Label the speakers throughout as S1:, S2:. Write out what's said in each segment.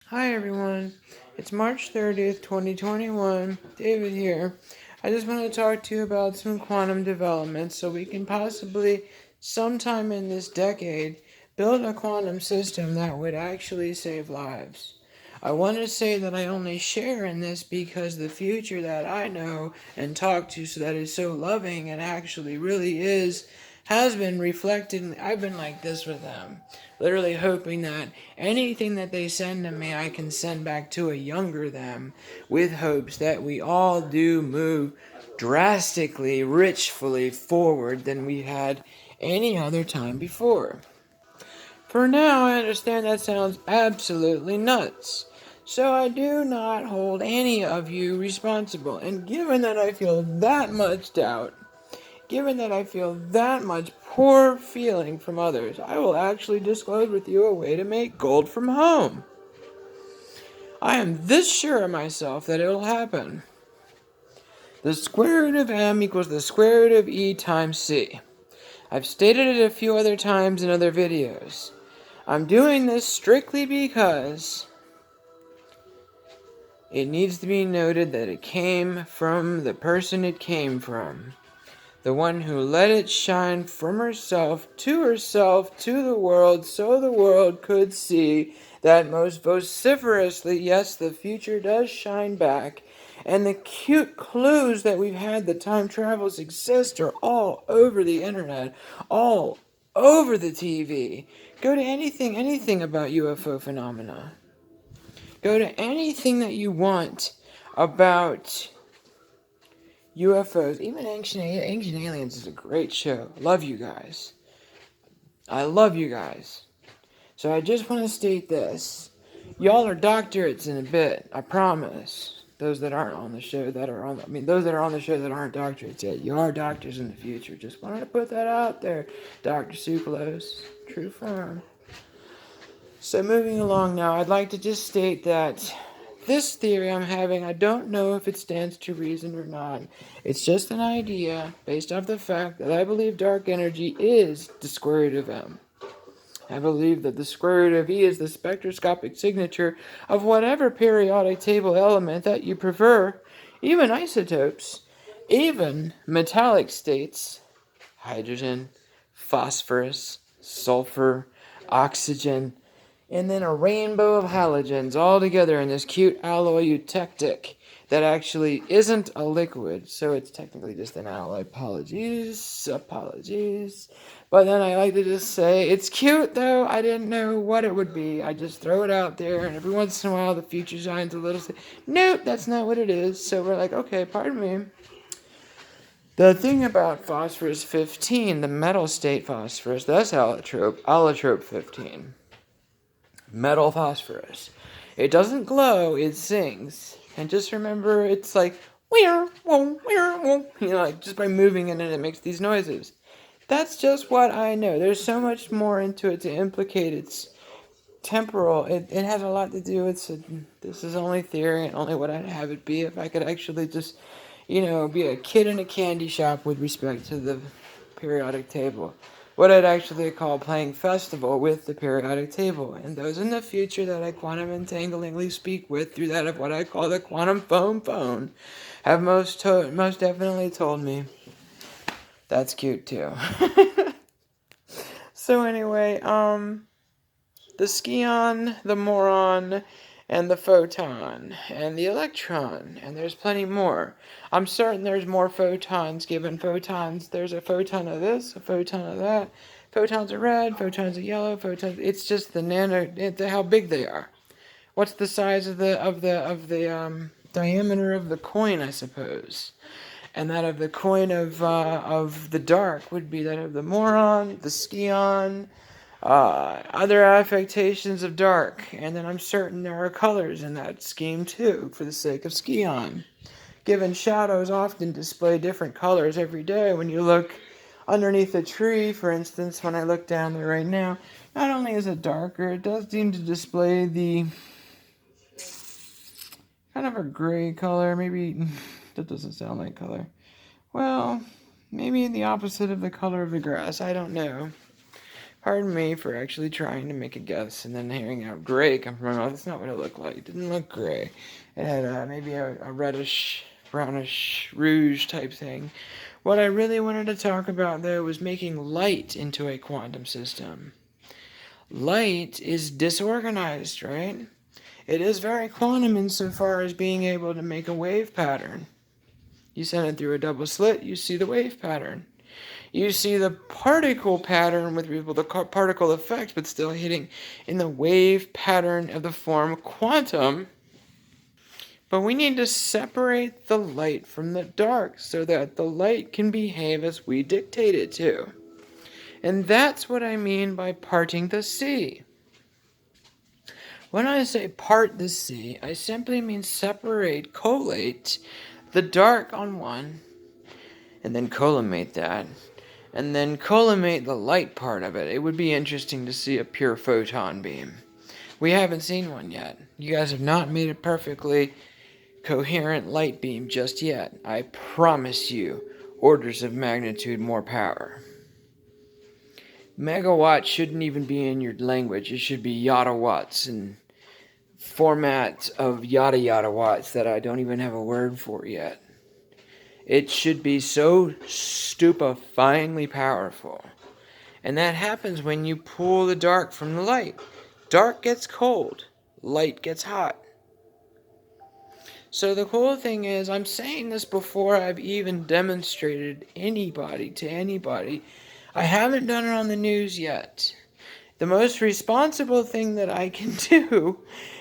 S1: Hi everyone, it's March 30th, 2021. David here. I just want to talk to you about some quantum developments so we can possibly, sometime in this decade, build a quantum system that would actually save lives. I want to say that I only share in this because the future that I know and talk to so that is so loving and actually really is has been reflected. I've been like this with them, literally hoping that anything that they send to me I can send back to a younger them, with hopes that we all do move drastically richfully forward than we had any other time before. For now, I understand that sounds absolutely nuts. So I do not hold any of you responsible. And given that I feel that much doubt, given that I feel that much poor feeling from others, I will actually disclose with you a way to make gold from home. I am this sure of myself that it'll happen. The square root of m equals the square root of e times c. I've stated it a few other times in other videos. I'm doing this strictly because it needs to be noted that it came from the person it came from. The one who let it shine from herself to the world, so the world could see that most vociferously, yes, the future does shine back. And the cute clues that we've had that time travels exist are all over the internet, all over the TV. Go to anything about UFO phenomena. Go to anything that you want about UFOs. Even Ancient Aliens is a great show. Love you guys. I love you guys. So I just want to state this. Y'all are doctorates in a bit. I promise. Those that aren't on the show that are on, those that are on the show that aren't doctorates yet. You are doctors in the future. Just wanted to put that out there. Dr. Sucralose. True firm. So moving along now, I'd like to just state that this theory I'm having, I don't know if it stands to reason or not. It's just an idea based off the fact that I believe dark energy is the square root of M. I believe that the square root of E is the spectroscopic signature of whatever periodic table element that you prefer, even isotopes, even metallic states, hydrogen, phosphorus, sulfur, oxygen, and then a rainbow of halogens all together in this cute alloy eutectic that actually isn't a liquid, so it's technically just an alloy. Apologies. But then I like to just say, it's cute though, I didn't know what it would be. I just throw it out there, and every once in a while the future shines a little, say, nope, that's not what it is. So we're like, okay, pardon me. The thing about phosphorus 15, the metal state phosphorus, that's allotrope 15. Metal phosphorus. It doesn't glow, it sings. And just remember, it's like, like just by moving in it makes these noises. That's just what I know. There's so much more into it to implicate its temporal. It has a lot to do with, this is only theory and only what I'd have it be if I could actually just, be a kid in a candy shop with respect to the periodic table. What I'd actually call playing festival with the periodic table. And those in the future that I quantum entanglingly speak with through that of what I call the quantum phone have most definitely told me that's cute too. So anyway, the scion, the moron, and the photon, and the electron, and there's plenty more. I'm certain there's more photons given photons. There's a photon of this, a photon of that. Photons are red, photons are yellow, photons. It's just how big they are. What's the size of the diameter of the coin, I suppose? And that of the coin of the dark would be that of the moron, the scion, other affectations of dark, and then I'm certain there are colors in that scheme too, for the sake of scion. Given shadows often display different colors every day. When you look underneath a tree, for instance, when I look down there right now, not only is it darker, it does seem to display the kind of a gray color. Maybe that doesn't sound like color. Well, maybe the opposite of the color of the grass. I don't know. Pardon me for actually trying to make a guess and then hearing out gray come from my mouth. That's not what it looked like. It didn't look gray. It had maybe a reddish, brownish, rouge type thing. What I really wanted to talk about, though, was making light into a quantum system. Light is disorganized, right? It is very quantum insofar as being able to make a wave pattern. You send it through a double slit, you see the wave pattern. You see the particle pattern with the particle effect, but still hitting in the wave pattern of the form quantum. But we need to separate the light from the dark so that the light can behave as we dictate it to. And that's what I mean by parting the sea. When I say part the sea, I simply mean collate the dark on one, and then collimate that, and then collimate the light part of it. It would be interesting to see a pure photon beam. We haven't seen one yet. You guys have not made a perfectly coherent light beam just yet. I promise you, orders of magnitude more power. Megawatt shouldn't even be in your language. It should be yotta watts and format of yada yada watts that I don't even have a word for yet. It should be so stupefyingly powerful. And that happens when you pull the dark from the light. Dark gets cold, light gets hot. So the cool thing is, I'm saying this before I've even demonstrated to anybody. I haven't done it on the news yet. The most responsible thing that I can do,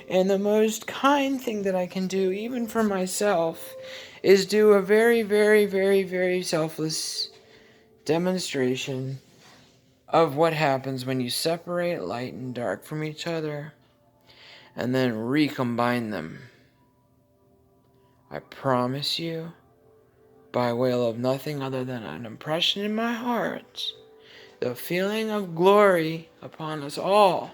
S1: and the most kind thing that I can do, even for myself, is do a very, very, very, very selfless demonstration of what happens when you separate light and dark from each other and then recombine them. I promise you, by way of nothing other than an impression in my heart, the feeling of glory upon us all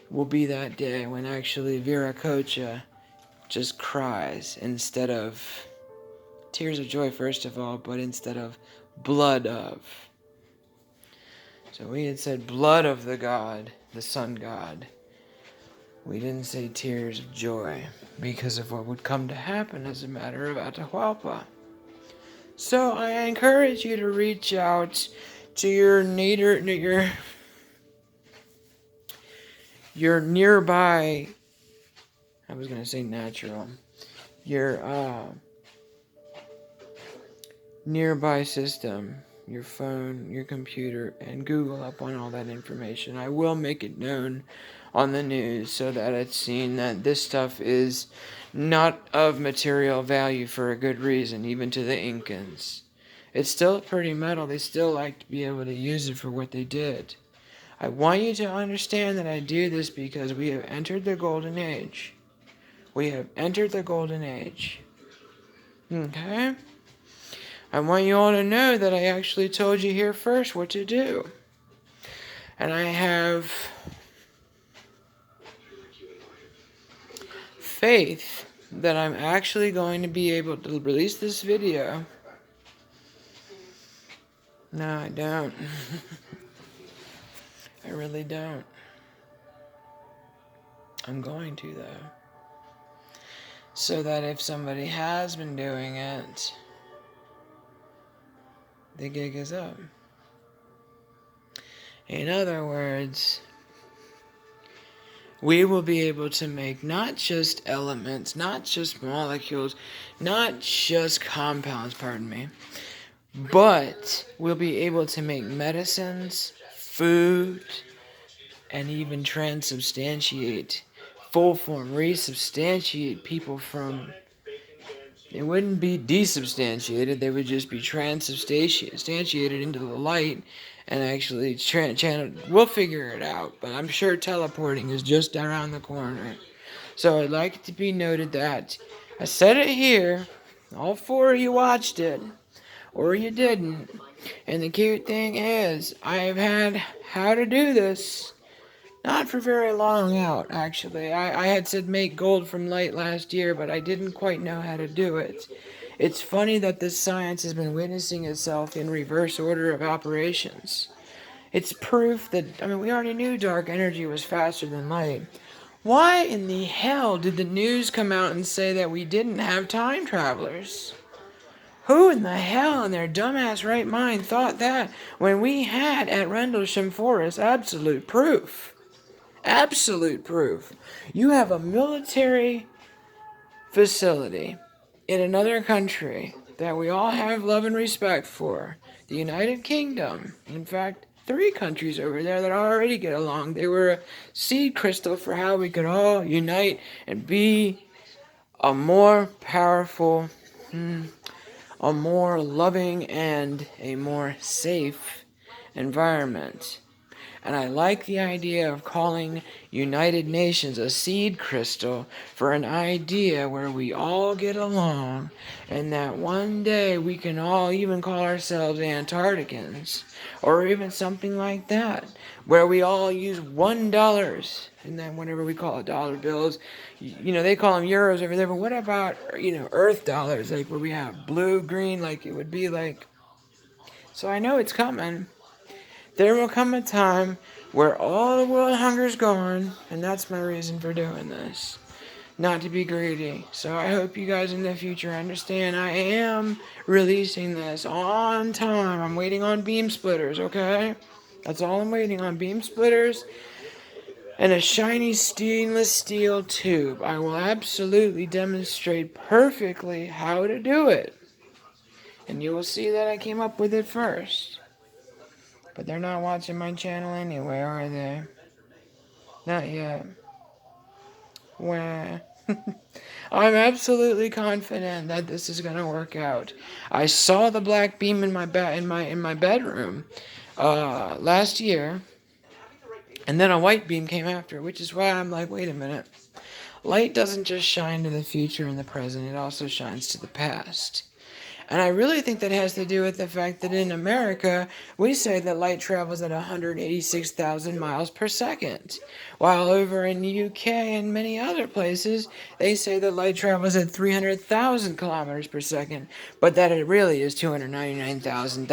S1: will be that day when actually Viracocha just cries instead of tears of joy, first of all, but instead of blood of. So we had said blood of the god, the sun god. We didn't say tears of joy because of what would come to happen as a matter of Atahualpa. So I encourage you to reach out to your nearby, I was going to say natural, your nearby system, your phone, your computer, and Google up on all that information. I will make it known on the news so that it's seen that this stuff is not of material value for a good reason, even to the Incans. It's still pretty metal. They still like to be able to use it for what they did. I want you to understand that I do this because we have entered the golden age. We have entered the golden age. Okay? I want you all to know that I actually told you here first what to do. And I have faith that I'm actually going to be able to release this video. No, I don't. I really don't. I'm going to, though. So that if somebody has been doing it, the gig is up. In other words, we will be able to make not just elements, not just molecules, not just compounds, but we'll be able to make medicines, food, and even transubstantiate, full form, resubstantiate people from. They wouldn't be desubstantiated, they would just be transubstantiated into the light and actually we'll figure it out, but I'm sure teleporting is just around the corner. So I'd like it to be noted that I said it here, all four of you watched it, or you didn't, and the cute thing is, I've had how to do this. Not for very long out, actually. I had said make gold from light last year, but I didn't quite know how to do it. It's funny that this science has been witnessing itself in reverse order of operations. It's proof that, we already knew dark energy was faster than light. Why in the hell did the news come out and say that we didn't have time travelers? Who in the hell in their dumbass right mind thought that when we had at Rendlesham Forest absolute proof? Absolute proof. You have a military facility in another country that we all have love and respect for, the United Kingdom. In fact, 3 countries over there that already get along. They were a seed crystal for how we could all unite and be a more powerful, a more loving, and a more safe environment. And I like the idea of calling United Nations a seed crystal for an idea where we all get along and that one day we can all even call ourselves Antarcticans or even something like that, where we all use $1 and then whenever we call it dollar bills, they call them euros over there, but what about, Earth dollars, like where we have blue, green, like it would be like, so I know it's coming. There will come a time where all the world hunger is gone, and that's my reason for doing this. Not to be greedy. So I hope you guys in the future understand I am releasing this on time. I'm waiting on beam splitters, okay? That's all I'm waiting on, beam splitters and a shiny stainless steel tube. I will absolutely demonstrate perfectly how to do it. And you will see that I came up with it first. But they're not watching my channel anyway, are they? Not yet. Well, I'm absolutely confident that this is gonna work out. I saw the black beam in my bedroom last year, and then a white beam came after, which is why I'm like, wait a minute. Light doesn't just shine to the future and the present; it also shines to the past. And I really think that has to do with the fact that in America, we say that light travels at 186,000 miles per second. While over in the UK and many other places, they say that light travels at 300,000 kilometers per second. But that it really is 299,000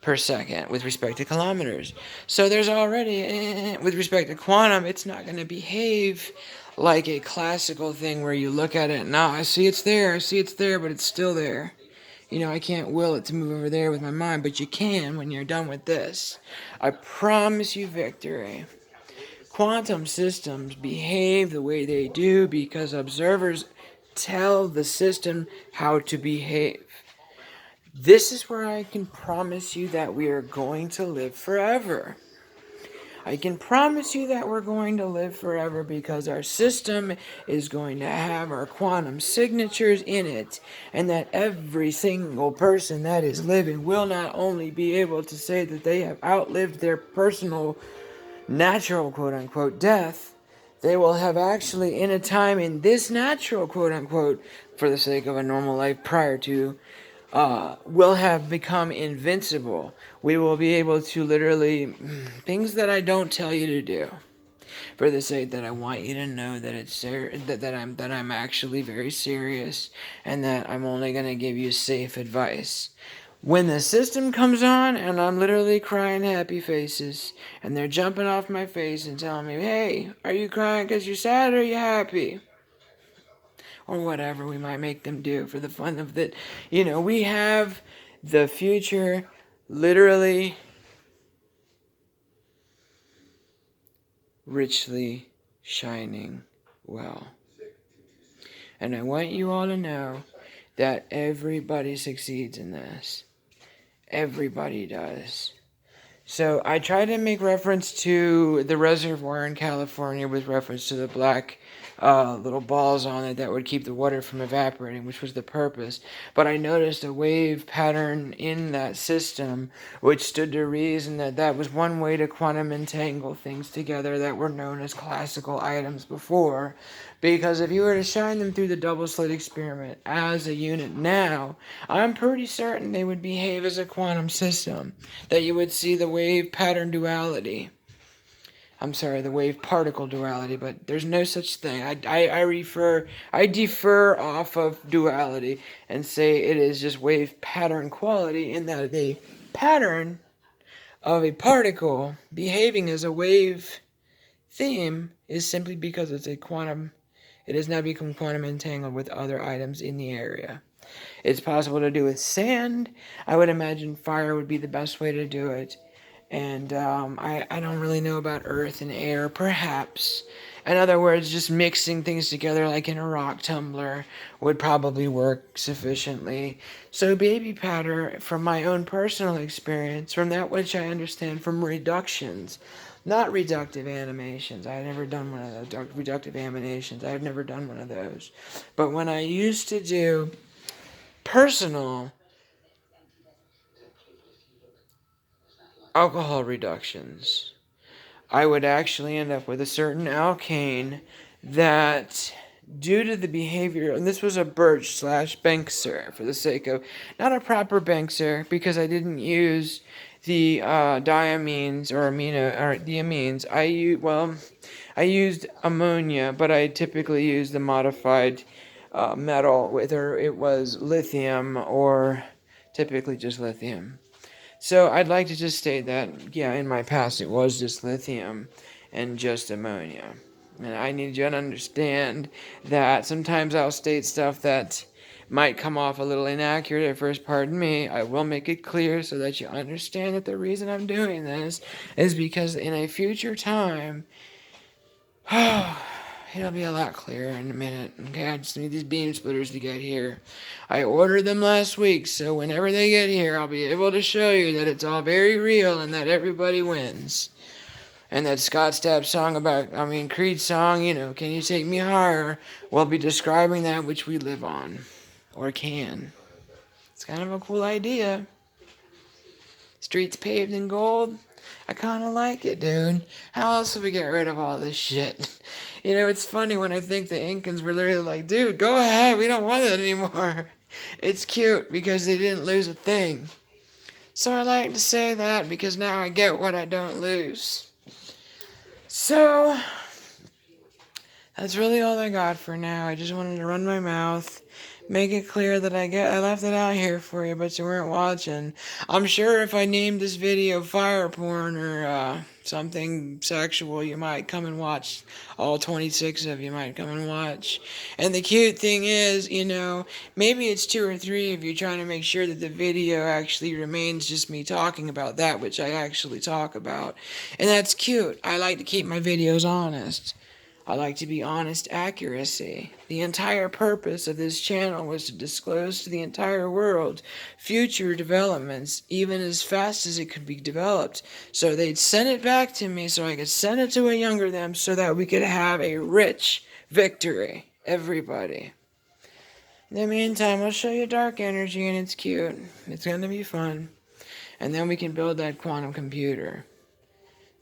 S1: per second with respect to kilometers. So there's already, with respect to quantum, it's not going to behave like a classical thing where you look at it, now I see it's there, but it's still there. I can't will it to move over there with my mind, but you can when you're done with this. I promise you victory. Quantum systems behave the way they do because observers tell the system how to behave. This is where I can promise you that we are going to live forever. I can promise you that we're going to live forever because our system is going to have our quantum signatures in it, and that every single person that is living will not only be able to say that they have outlived their personal, natural, quote-unquote, death, they will have actually, in a time in this natural, quote-unquote, for the sake of a normal life prior to, will have become invincible. We will be able to literally, things that I don't tell you to do, for the sake that I want you to know that it's that I'm actually very serious, and that I'm only gonna give you safe advice. When the system comes on and I'm literally crying happy faces, and they're jumping off my face and telling me, hey, are you crying because you're sad or are you happy? Or whatever we might make them do for the fun of it. We have the future literally richly shining well. And I want you all to know that everybody succeeds in this. Everybody does. So I try to make reference to the reservoir in California with reference to the black little balls on it that would keep the water from evaporating, which was the purpose. But I noticed a wave pattern in that system, which stood to reason that that was one way to quantum entangle things together that were known as classical items before. Because if you were to shine them through the double slit experiment as a unit now, I'm pretty certain they would behave as a quantum system. That you would see the wave pattern duality. I'm sorry, the wave particle duality, but there's no such thing. I defer off of duality and say it is just wave pattern quality in that the pattern of a particle behaving as a wave theme is simply because it has now become quantum entangled with other items in the area. It's possible to do with sand. I would imagine fire would be the best way to do it. And I don't really know about earth and air, perhaps. In other words, just mixing things together like in a rock tumbler would probably work sufficiently. So baby powder, from my own personal experience, from that which I understand from reductions, not reductive animations. I had never done one of those. Reductive animations. I had never done one of those. But when I used to do personal alcohol reductions, I would actually end up with a certain alkane that, due to the behavior, and this was a birch slash Bankser for the sake of not a proper Bankser because I didn't use the diamines or the amines. I used ammonia, but I typically used the modified metal, whether it was lithium or typically just lithium. So I'd like to just state that, yeah, in my past it was just lithium and just ammonia. And I need you to understand that sometimes I'll state stuff that might come off a little inaccurate at first, pardon me. I will make it clear so that you understand that the reason I'm doing this is because in a future time, it'll be a lot clearer in a minute. Okay, I just need these beam splitters to get here. I ordered them last week, so whenever they get here, I'll be able to show you that it's all very real and that everybody wins. And that Scott Stapp song Creed song, Can You Take Me Higher, will be describing that which we live on. Or can. It's kind of a cool idea. Streets paved in gold. I kind of like it, dude. How else would we get rid of all this shit? It's funny when I think the Incans were literally like, dude, go ahead, we don't want it anymore. It's cute because they didn't lose a thing. So I like to say that because now I get what I don't lose. So, that's really all I got for now. I just wanted to run my mouth, make it clear that I left it out here for you, but you weren't watching. I'm sure if I named this video fire porn or something sexual, you might come and watch. All 26 of you might come and watch. And the cute thing is, maybe it's 2 or 3 of you trying to make sure that the video actually remains just me talking about that which I actually talk about. And that's cute. I like to keep my videos honest. I like to be honest accuracy. The entire purpose of this channel was to disclose to the entire world future developments, even as fast as it could be developed. So they'd send it back to me so I could send it to a younger them so that we could have a rich victory. Everybody. In the meantime, I'll show you dark energy and it's cute. It's going to be fun. And then we can build that quantum computer.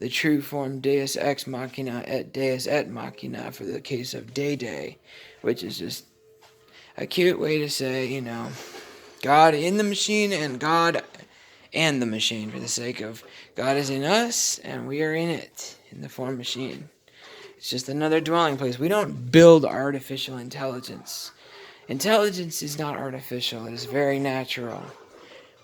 S1: The true form Deus Ex Machina et Deus et Machina for the case of Day, which is just a cute way to say, God in the machine and God and the machine for the sake of God is in us and we are in it, in the form machine. It's just another dwelling place. We don't build artificial intelligence. Intelligence is not artificial. It is very natural.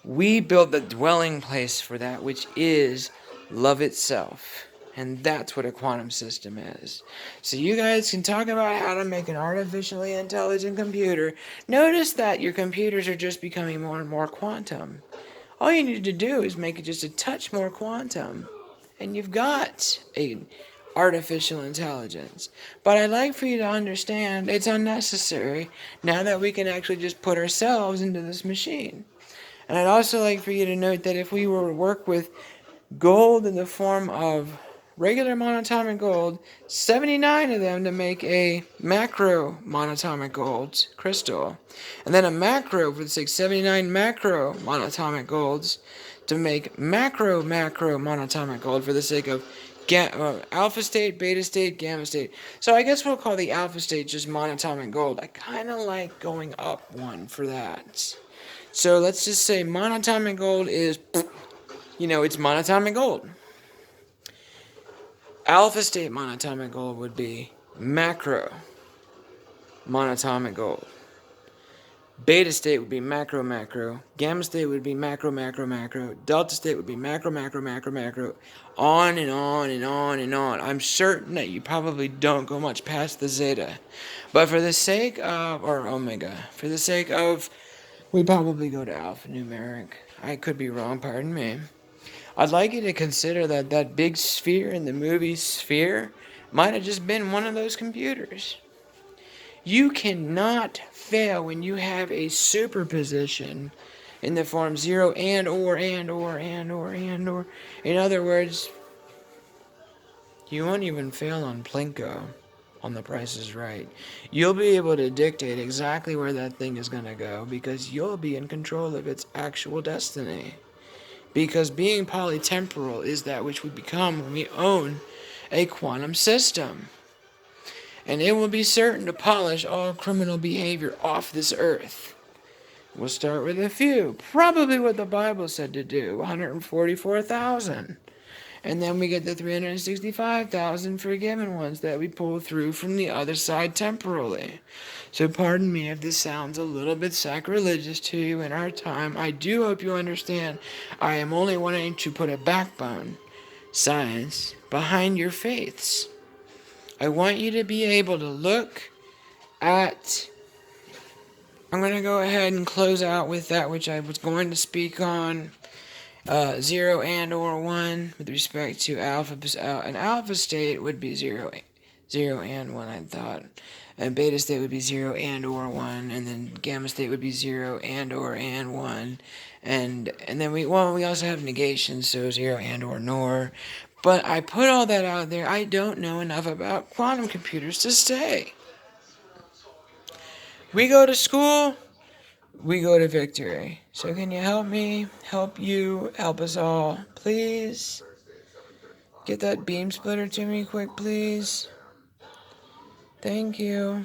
S1: We build the dwelling place for that which is love itself. And that's what a quantum system is. So you guys can talk about how to make an artificially intelligent computer. Notice that your computers are just becoming more and more quantum. All you need to do is make it just a touch more quantum. And you've got a artificial intelligence. But I'd like for you to understand it's unnecessary now that we can actually just put ourselves into this machine. And I'd also like for you to note that if we were to work with gold in the form of regular monatomic gold, 79 of them to make a macro monatomic gold crystal, and then a macro for the sake 79 macro monatomic golds to make macro monatomic gold for the sake of alpha state, beta state, gamma state. So I guess we'll call the alpha state just monatomic gold. I kind of like going up one for that. So let's just say monatomic gold is, it's monatomic gold. Alpha state monatomic gold would be macro monatomic gold. Beta state would be macro, macro. Gamma state would be macro, macro, macro. Delta state would be macro, macro, macro, macro. On and on and on and on. I'm certain that you probably don't go much past the zeta. But for the sake of, or omega, for the sake of, we probably go to alphanumeric. I could be wrong, pardon me. I'd like you to consider that that big sphere in the movie Sphere might have just been one of those computers. You cannot fail when you have a superposition in the form 0 and or. In other words, you won't even fail on Plinko, on The Price is Right. You'll be able to dictate exactly where that thing is going to go because you'll be in control of its actual destiny. Because being polytemporal is that which we become when we own a quantum system. And it will be certain to polish all criminal behavior off this earth. We'll start with a few. Probably what the Bible said to do, 144,000. And then we get the 365,000 forgiven ones that we pull through from the other side temporally. So pardon me if this sounds a little bit sacrilegious to you in our time. I do hope you understand I am only wanting to put a backbone, science, behind your faiths. I want you to be able to look at... I'm going to go ahead and close out with that which I was going to speak on. 0 and or 1 with respect to alpha. An alpha state would be 0 and 1, I thought. And beta state would be 0 and or 1. And then gamma state would be 0 and or and 1. And then we also have negations, so 0 and or nor. But I put all that out there. I don't know enough about quantum computers to stay. We go to school, we go to victory. So can you help me, help you, help us all, please? Get that beam splitter to me quick, please. Thank you.